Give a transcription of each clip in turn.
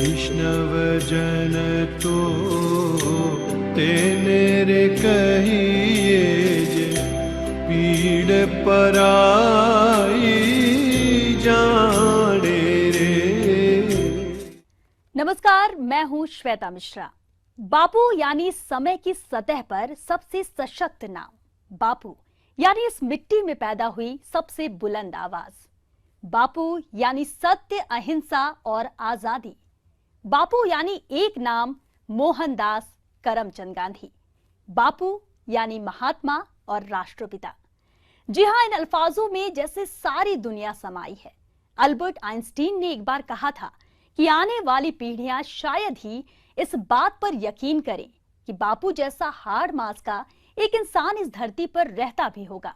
वैष्णव जन तो तेरे कहिए जे पीड़ पराई जाने रे। नमस्कार, मैं हूं श्वेता मिश्रा। बापू यानी समय की सतह पर सबसे सशक्त नाम। बापू यानी इस मिट्टी में पैदा हुई सबसे बुलंद आवाज। बापू यानी सत्य, अहिंसा और आजादी। बापू यानी एक नाम, मोहनदास करमचंद गांधी। बापू यानी महात्मा और राष्ट्रपिता। जी हां, इन अल्फाजों में जैसे सारी दुनिया समाई है। अल्बर्ट आइंस्टीन ने एक बार कहा था कि आने वाली पीढ़ियां शायद ही इस बात पर यकीन करें कि बापू जैसा हाड़ मांस का एक इंसान इस धरती पर रहता भी होगा।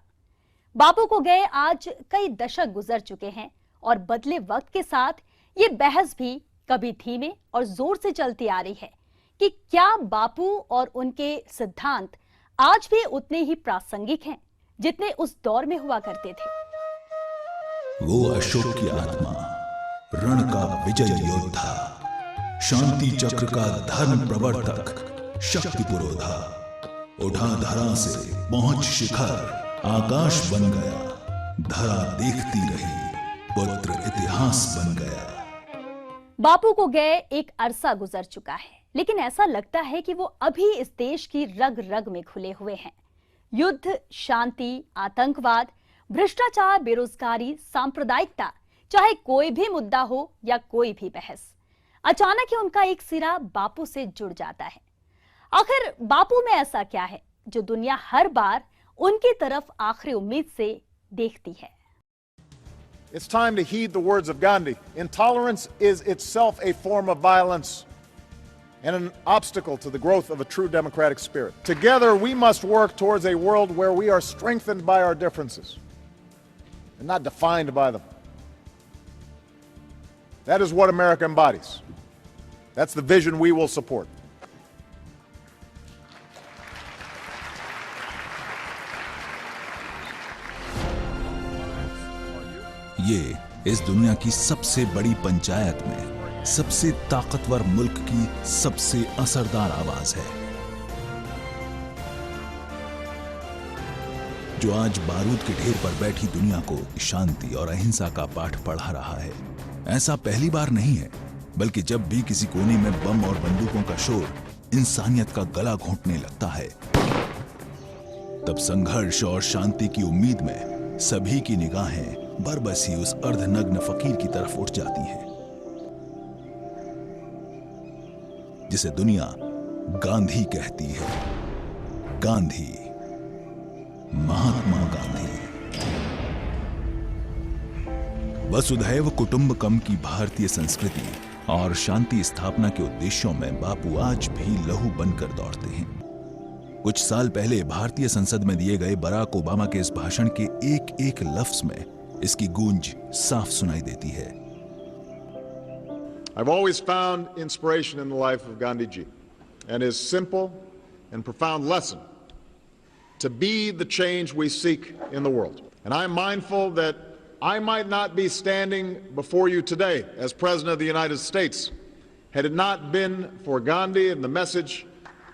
बापू को गए आज कई दशक गुजर चुके हैं और बदले वक्त के साथ ये बहस भी कभी धीमे और जोर से चलती आ रही है कि क्या बापू और उनके सिद्धांत आज भी उतने ही प्रासंगिक हैं जितने उस दौर में हुआ करते थे। वो अशोक की आत्मा, रण का विजय योद्धा, शांति चक्र का धर्म प्रवर्तक, शक्ति पुरोधा, उठा धरा से पहुंच शिखर, आकाश बन गया, धरा देखती रही, पुत्र इतिहास बन गया। बापू को गए एक अरसा गुजर चुका है, लेकिन ऐसा लगता है कि वो अभी इस देश की रग रग में घुले हुए हैं। युद्ध, शांति, आतंकवाद, भ्रष्टाचार, बेरोजगारी, सांप्रदायिकता, चाहे कोई भी मुद्दा हो या कोई भी बहस, अचानक ही उनका एक सिरा बापू से जुड़ जाता है। आखिर बापू में ऐसा क्या है जो दुनिया हर बार उनकी तरफ आखिरी उम्मीद से देखती है? It's time to heed the words of Gandhi. Intolerance is itself a form of violence and an obstacle to the growth of a true democratic spirit. Together, we must work towards a world where we are strengthened by our differences and not defined by them. That is what America embodies. That's the vision we will support. ये इस दुनिया की सबसे बड़ी पंचायत में सबसे ताकतवर मुल्क की सबसे असरदार आवाज है, जो आज बारूद के ढेर पर बैठी दुनिया को शांति और अहिंसा का पाठ पढ़ा रहा है। ऐसा पहली बार नहीं है, बल्कि जब भी किसी कोने में बम और बंदूकों का शोर इंसानियत का गला घोंटने लगता है, तब संघर्ष और शांति की उम्मीद में सभी की निगाहें बरबसी उस अर्धनग्न फकीर की तरफ उठ जाती हैं, जिसे दुनिया गांधी कहती है। गांधी, महात्मा गांधी। वसुधैव कुटुंबकम की भारतीय संस्कृति और शांति स्थापना के उद्देश्यों में बापू आज भी लहू बनकर दौड़ते हैं। कुछ साल पहले भारतीय संसद में दिए गए बराक ओबामा के इस भाषण के एक एक लफ्ज में इसकी गूंज साफ सुनाई देती है। I've always found inspiration in the life of Gandhi ji and his simple and profound lesson to be the change we seek in the world. And I'm mindful that I might not be standing before you today as President of the United States had it not been for Gandhi and the message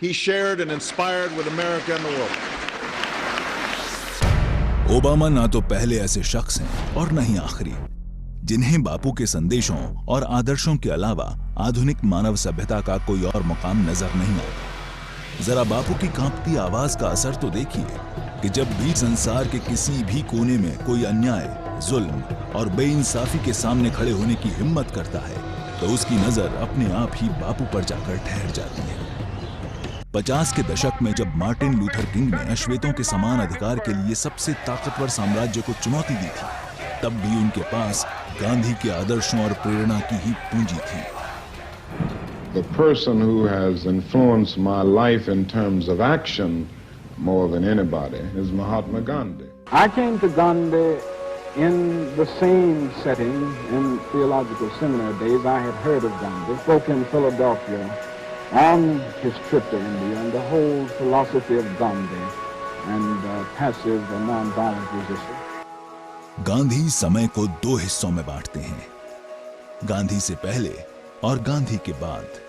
he shared and inspired with America and the world. Obama ना तो पहले ऐसे शख्स हैं और न ही आखिरी, जिन्हें बापू के संदेशों और आदर्शों के अलावा आधुनिक मानव सभ्यता का कोई और मुकाम नजर नहीं आता। जरा बापू की कांपती आवाज का असर तो देखिए कि जब भी संसार के किसी भी कोने में कोई अन्याय, जुल्म और बेइंसाफी के सामने खड़े होने की हिम्मत करता है, तो उसकी नजर अपने आप ही बापू पर जाकर ठहर जाती है। 50 के दशक में जब मार्टिन लूथर किंग ने अश्वेतों के समान अधिकार के लिए सबसे ताकतवर साम्राज्य को चुनौती दी थी, तब भी उनके पास गांधी के आदर्शों और प्रेरणा की ही पूंजी थी। The person who has influenced my life in terms of action more than anybody is Mahatma Gandhi. I came to Gandhi in the same setting in theological seminary days. I had heard of Gandhi, spoke in Philadelphia on his trip to India and the whole philosophy of Gandhi and passive and non-violent resistance. Gandhi समय को दो हिस्सों में बांटते हैं। गांधी से पहले और गांधी के बाद।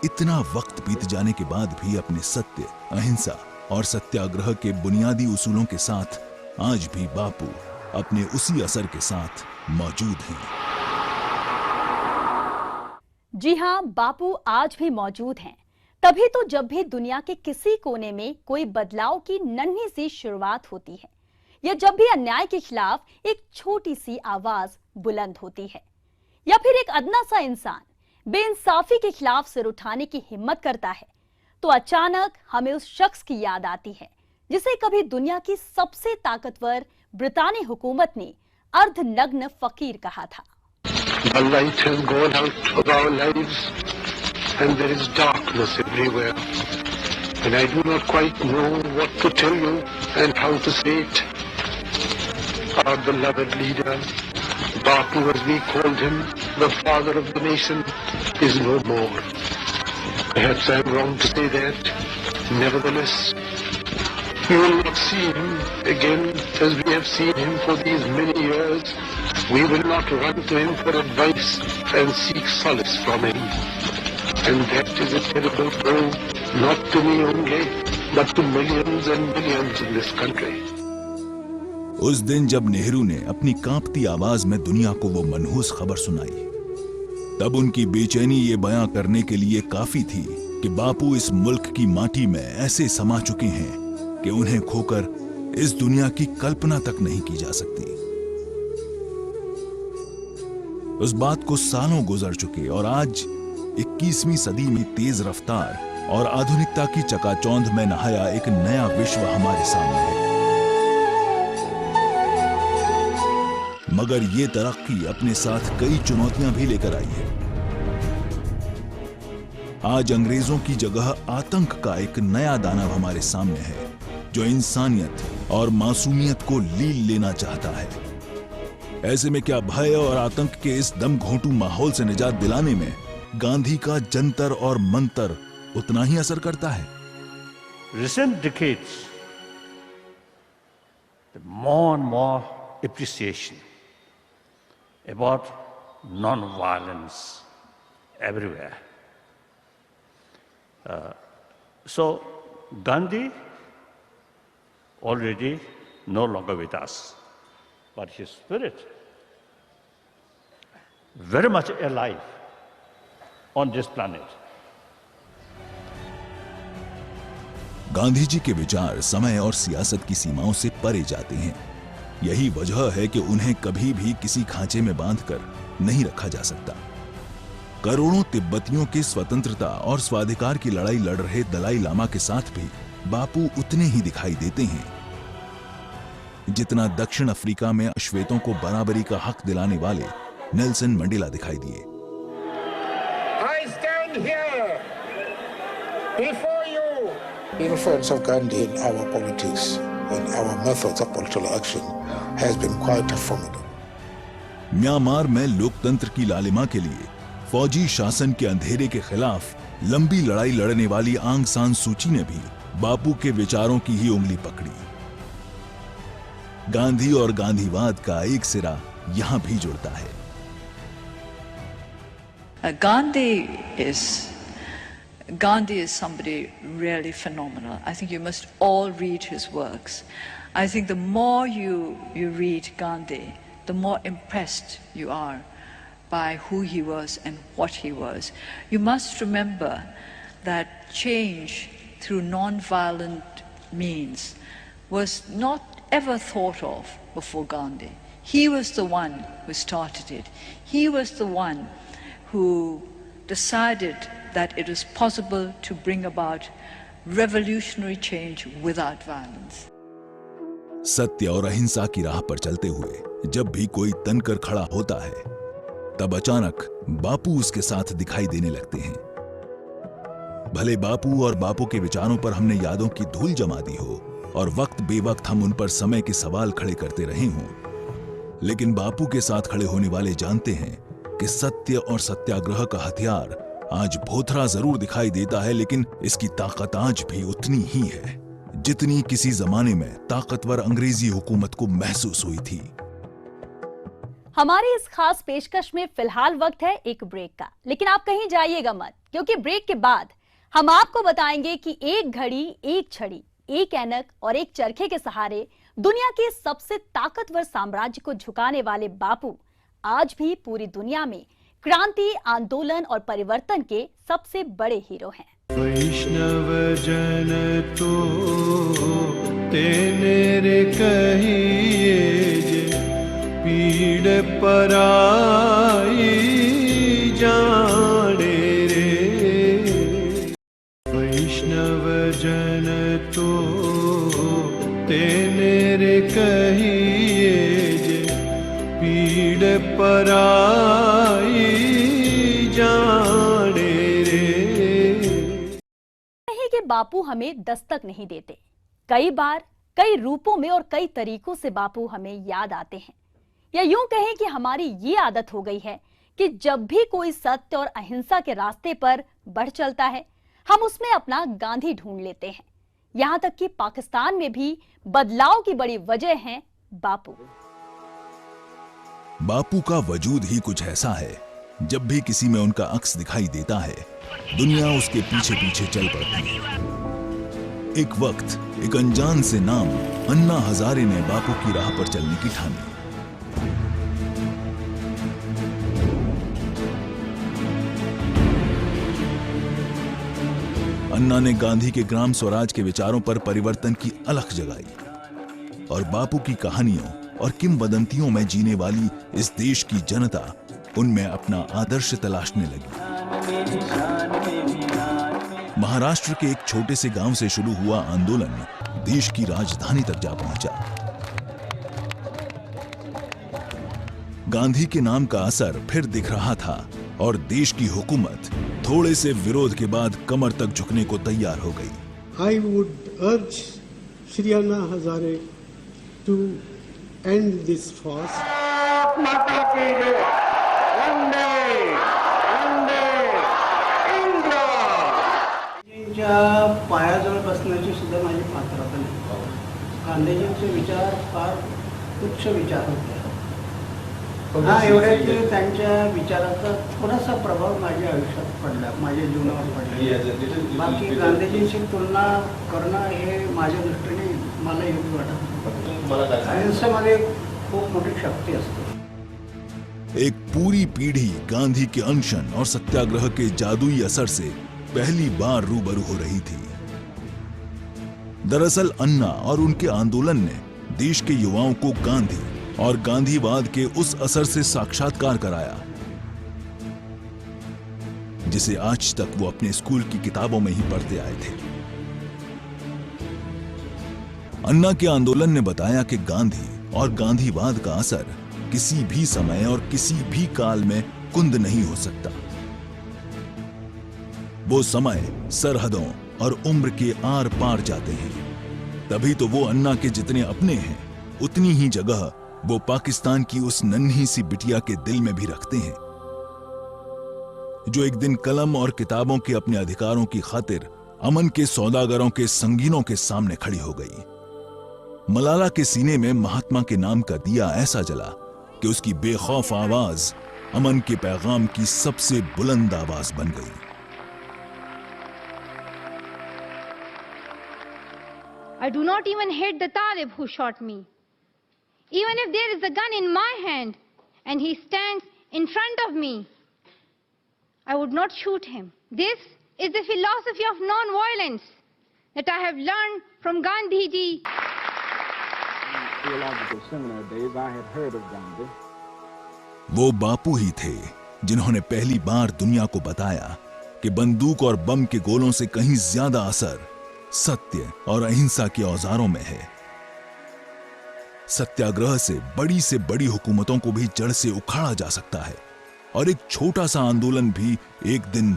इतना वक्त बीत जाने के बाद भी अपने सत्य, अहिंसा और सत्याग्रह के बुनियादी उसूलों के साथ आज भी बापू अपने उसी असर के साथ मौजूद हैं। जी हां, बापू आज भी मौजूद हैं। तभी तो जब भी दुनिया के किसी कोने में कोई बदलाव की नन्ही सी शुरुआत होती है या जब भी अन्याय के खिलाफ एक छोटी सी आवाज बुलंद होती है या फिर एक अदना सा इंसान बेइंसाफी के खिलाफ सिर उठाने की हिम्मत करता है, तो अचानक हमें उस शख्स की याद आती है जिसे कभी दुनिया की सबसे ताकतवर ब्रितानी हुकूमत ने अर्धनग्न फकीर कहा था। The light has gone out of our lives and there is darkness everywhere. And I do not quite know what to tell you and how to say it. Our beloved leader, Bapu as we called him, the father of the nation, is no more. Perhaps I am wrong to say that. Nevertheless, we will not see him again as we have seen him for these many years. We will not run to him for advice and seek solace from him. And that is a terrible blow, not to me only, but to millions and millions in this country. उस दिन जब नेहरू ने अपनी कांपती आवाज में दुनिया को वो मनहूस खबर सुनाई, तब उनकी बेचैनी ये बयां करने के लिए काफी थी कि बापू इस मुल्क की माटी में ऐसे समा चुके हैं कि उन्हें खोकर इस दुनिया की कल्पना तक नहीं की जा सकती। उस बात को सालों गुजर चुके और आज 21वीं सदी में तेज रफ्तार और आधुनिकता की चकाचौंध में नहाया एक नया विश्व हमारे सामने है। मगर ये तरक्की अपने साथ कई चुनौतियां भी लेकर आई है। आज अंग्रेजों की जगह आतंक का एक नया दानव हमारे सामने है जो इंसानियत और मासूमियत को लील लेना चाहता है। ऐसे में क्या भय और आतंक के इस दम घोंटू माहौल से निजात दिलाने में गांधी का जंतर और मंतर उतना ही असर करता है? Recent decades, more and more appreciation about non-violence everywhere. So Gandhi already no longer with us, but his spirit very much alive on this planet. Gandhi ji के विचार समय और सियासत की सीमाओं से परे जाते हैं। यही वजह है कि उन्हें कभी भी किसी खांचे में बांधकर नहीं रखा जा सकता। करोड़ों तिब्बतियों के स्वतंत्रता और स्वाधिकार की लड़ाई लड़ रहे दलाई लामा के साथ भी बापू उतने ही दिखाई देते हैं जितना दक्षिण अफ्रीका में अश्वेतों को बराबरी का हक दिलाने वाले नेल्सन मंडेला दिखाई दिए। I stand here before you. The influence of Gandhi in our politics, in our methods of political action, has been quite formidable. Myanmar में लोकतंत्र की लालिमा के लिए फौजी शासन के अंधेरे के खिलाफ लंबी लड़ाई लड़ने वाली आंग सान सूची ने भी बापू के विचारों की ही उंगली पकड़ी। गांधी और गांधीवाद का एक सिरा यहां भी जुड़ता है। Gandhi is somebody really phenomenal. I think you must all read his works. I think the more you read Gandhi, the more impressed you are by who he was and what he was. You must remember that change through non-violent means was not ever thought of before Gandhi. He was the one who started it. He was the one who decided that it is possible to bring about revolutionary change without violence. सत्य और अहिंसा की राह पर चलते हुए जब भी कोई तनकर खड़ा होता है, तब अचानक बापू उसके साथ दिखाई देने लगते हैं। भले बापू और बापू के विचारों पर हमने यादों की धूल जमा दी हो और वक्त बेवक्त हम उन पर समय के सवाल खड़े करते रहे हों, लेकिन बापू के साथ खड़े होने वाले जानते हैं कि सत्य और सत्याग्रह का हथियार आज भोथरा जरूर दिखाई देता है, लेकिन इसकी ताकत आज भी उतनी ही है जितनी किसी जमाने में ताकतवर अंग्रेजी हुकूमत को महसूस हुई थी। हमारी इस खास पेशकश में फिलहाल वक्त है एक ब्रेक का, लेकिन आप कहीं जाइएगा मत, क्योंकि ब्रेक के बाद हम आपको बताएंगे कि एक घड़ी, एक छड़ी, एक ऐनक और एक चरखे के सहारे दुनिया के सबसे ताकतवर साम्राज्य को झुकाने वाले बापू आज भी पूरी दुनिया में क्रांति, आंदोलन और परिवर्तन के सबसे बड़े हीरो हैं। वैष्णव जन तो तेरे कहिए जे पीड़ पराई जाने रे। वैष्णव जन तो तेरे कहिए जे पीड़ पराई जाने रे। नहीं कि बापू हमें दस्तक नहीं देते, कई बार कई रूपों में और कई तरीकों से बापू हमें याद आते हैं। या यूं कहें कि हमारी ये आदत हो गई है कि जब भी कोई सत्य और अहिंसा के रास्ते पर बढ़ चलता है, हम उसमें अपना गांधी ढूंढ लेते हैं। यहां तक कि पाकिस्तान में भी बदलाव की बड़ी वजह है बापू। बापू का वजूद ही कुछ ऐसा है, जब भी किसी में उनका अक्स दिखाई देता है, दुनिया उसके पीछे पीछे चल पड़ती है। एक वक्त एक अनजान से नाम अन्ना हजारे ने बापू की राह पर चलने की ठानी। अन्ना ने गांधी के ग्राम स्वराज के विचारों पर परिवर्तन की अलख जगाई और बापू की कहानियों और किंवदंतियों में जीने वाली इस देश की जनता उनमें अपना आदर्श तलाशने लगी। महाराष्ट्र के एक छोटे से गांव से शुरू हुआ आंदोलन देश की राजधानी तक जा पहुंचा। गांधी के नाम का असर फिर दिख रहा था और देश की हुकूमत थोड़े से विरोध के बाद कमर तक झुकने को तैयार हो गई। I would urge Shri Anna Hazare to end this fast. पायाजवळ बसण्याची सुद्धा माझी पात्रता नाही। गांधीजींचे विचार फार उच्च विचार होते। हा एवढ्याच त्यांच्या विचाराचा थोडासा प्रभाव माझ्या आयुष्यात पडला, माझ्या जीवनावर पडला। बाकी गांधीजींची तुलना करणं हे माझ्या दृष्टीने मला योग्य वाटत। अहिंसेमध्ये खूप मोठी शक्ती असते। एक पूरी पीढ़ी गांधी के अनशन और सत्याग्रह के जादुई असर से पहली बार रूबरू हो रही थी। दरअसल अन्ना और उनके आंदोलन ने देश के युवाओं को गांधी और गांधीवाद के उस असर से साक्षात्कार कराया जिसे आज तक वो अपने स्कूल की किताबों में ही पढ़ते आए थे। अन्ना के आंदोलन ने बताया कि गांधी और गांधीवाद का असर किसी भी समय और किसी भी काल में कुंद नहीं हो सकता। वो समय सरहदों और उम्र के आर पार जाते हैं। तभी तो वो अन्ना के जितने अपने हैं, उतनी ही जगह वो पाकिस्तान की उस नन्ही सी बिटिया के दिल में भी रखते हैं, जो एक दिन कलम और किताबों के अपने अधिकारों की खातिर अमन के सौदागरों के संगीनों के सामने खड़ी हो गई। मलाला के सीने में महात्मा के नाम का दिया ऐसा जला कि उसकी बेखौफ आवाज अमन के पैगाम की सबसे बुलंद आवाज बन गई। I do not even hate the Talib who shot me. Even if there is a gun in my hand and he stands in front of me, I would not shoot him. This is the philosophy of non-violence that I have learned from Gandhi ji. In theological seminar days, I had heard of Gandhi. वो बापू ही थे जिन्होंने पहली बार दुनिया को बताया कि बंदूक और बम के गोलों से कहीं ज्यादा असर सत्य और अहिंसा के औजारों में है। सत्याग्रह से बड़ी हुकूमतों को भी जड़ से उखाड़ा जा सकता है और एक छोटा सा आंदोलन भी एक दिन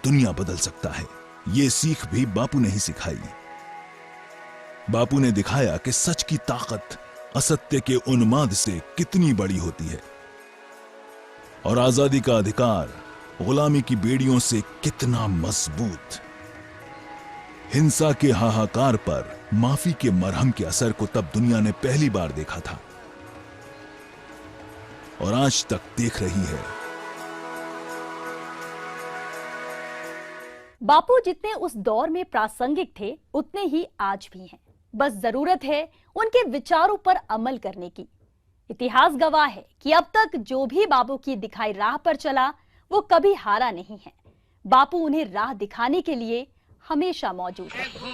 दुनिया बदल सकता है। ये सीख भी बापू ने ही सिखाई। बापू ने दिखाया कि सच की ताकत असत्य के उन्माद से कितनी बड़ी होती है और आजादी का अधिकार गुलामी की बेड़ियों से कितना मजबूत। हिंसा के हाहाकार पर माफी के मरहम के असर को तब दुनिया ने पहली बार देखा था। और आज तक देख रही है। बापू जितने उस दौर में प्रासंगिक थे उतने ही आज भी हैं। बस जरूरत है उनके विचारों पर अमल करने की। इतिहास गवाह है कि अब तक जो भी बापू की दिखाई राह पर चला वो कभी हारा नहीं है। बापू उन्हें राह दिखाने के लिए हमेशा मौजूद रहे।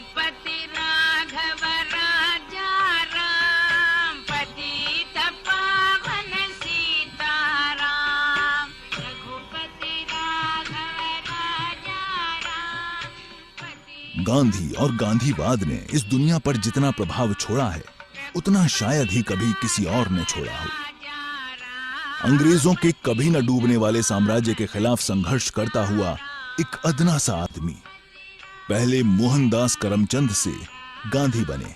गांधी और गांधीवाद ने इस दुनिया पर जितना प्रभाव छोड़ा है उतना शायद ही कभी किसी और ने छोड़ा हो। अंग्रेजों के कभी न डूबने वाले साम्राज्य के खिलाफ संघर्ष करता हुआ एक अदना सा आदमी पहले मोहनदास करमचंद से गांधी बने,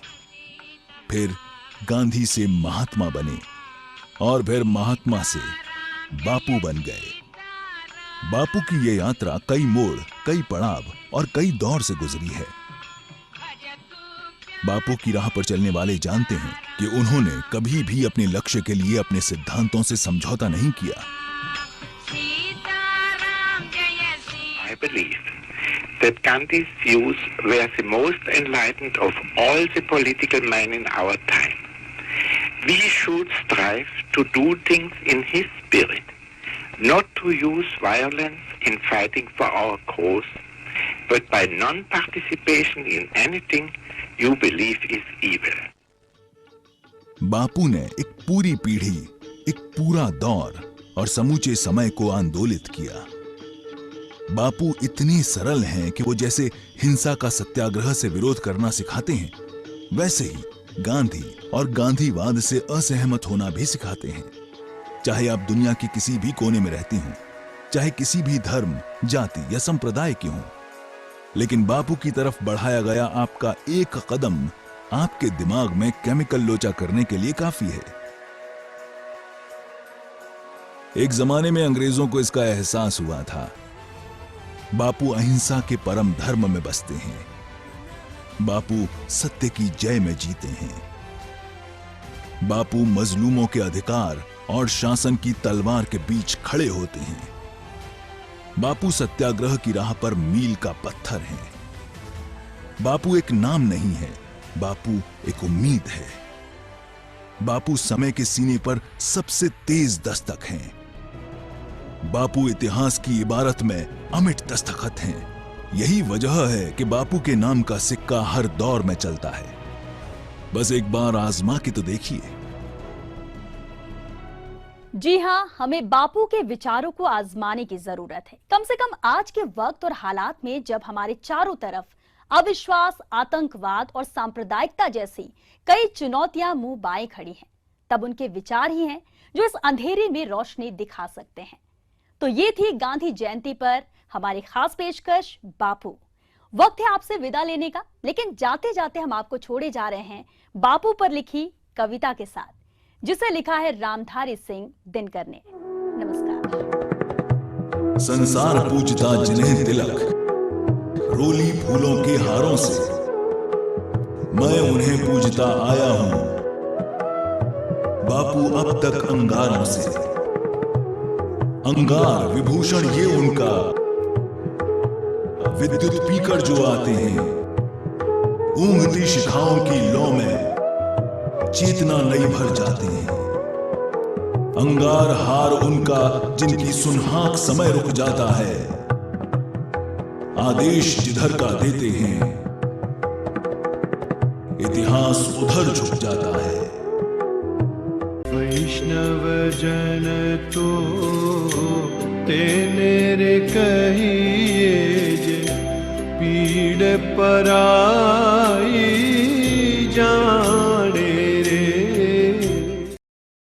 फिर गांधी से महात्मा बने और फिर महात्मा से बापू बन गए। बापू की ये यात्रा कई मोड़, कई पड़ाव और कई दौर से गुजरी है। बापू की राह पर चलने वाले जानते हैं कि उन्होंने कभी भी अपने लक्ष्य के लिए अपने सिद्धांतों से समझौता नहीं किया। I believe that Gandhi's views were the most enlightened of all the political men in our time. We should strive to do things in his spirit, not to use violence in fighting for our cause, but by non-participation in anything you believe is evil. बापू ने एक पूरी पीढ़ी, एक पूरा दौर और समूचे समय को आंदोलित किया। बापू इतने सरल हैं कि वो जैसे हिंसा का सत्याग्रह से विरोध करना सिखाते हैं, वैसे ही गांधी और गांधीवाद से असहमत होना भी सिखाते हैं। चाहे आप दुनिया के किसी भी कोने में रहती हों, चाहे किसी भी धर्म, जाति या संप्रदाय की हों, लेकिन बापू की तरफ बढ़ाया गया आपका एक कदम आपके दिमाग में केमिकल लोचा करने के लिए काफी है। एक जमाने में अंग्रेजों को इसका एहसास हुआ था। बापू अहिंसा के परम धर्म में बसते हैं। बापू सत्य की जय में जीते हैं। बापू मजलूमों के अधिकार और शासन की तलवार के बीच खड़े होते हैं। बापू सत्याग्रह की राह पर मील का पत्थर हैं। बापू एक नाम नहीं है, बापू एक उम्मीद है। बापू समय के सीने पर सबसे तेज दस्तक हैं। बापू इतिहास की इबारत में अमिट दस्तखत हैं। यही वजह है कि बापू के नाम का सिक्का हर दौर में चलता है। बस एक बार आजमा के तो देखिए। जी हां, हमें बापू के विचारों को आजमाने की जरूरत है। कम से कम आज के वक्त और हालात में जब हमारे चारों तरफ अविश्वास, आतंकवाद और सांप्रदायिकता जैसी कई चुनौतियां मुंह बाएं खड़ी हैं, तब उनके विचार ही हैं जो इस अंधेरे में रोशनी दिखा सकते हैं। तो ये थी गांधी जयंती पर हमारी खास पेशकश बापू। वक्त है आपसे विदा लेने का, लेकिन जाते जाते हम आपको छोड़े जा रहे हैं बापू पर लिखी कविता के साथ, जिसे लिखा है रामधारी सिंह दिनकर ने। नमस्कार। संसार पूजता जिन्हें तिलक रोली फूलों के हारों से, मैं उन्हें पूजता आया हूं बापू अब तक अंगारों से। अंगार विभूषण ये उनका, विद्युत पीकर जो आते हैं, ऊंघती शिखाओं की लौ में चेतना नई भर जाते हैं। अंगार हार उनका जिनकी सुनहाक समय रुक जाता है, आदेश जिधर का देते हैं इतिहास उधर झुक जाता है। वैष्णव जन तो तेरे कहिए जे पीड़ पराई।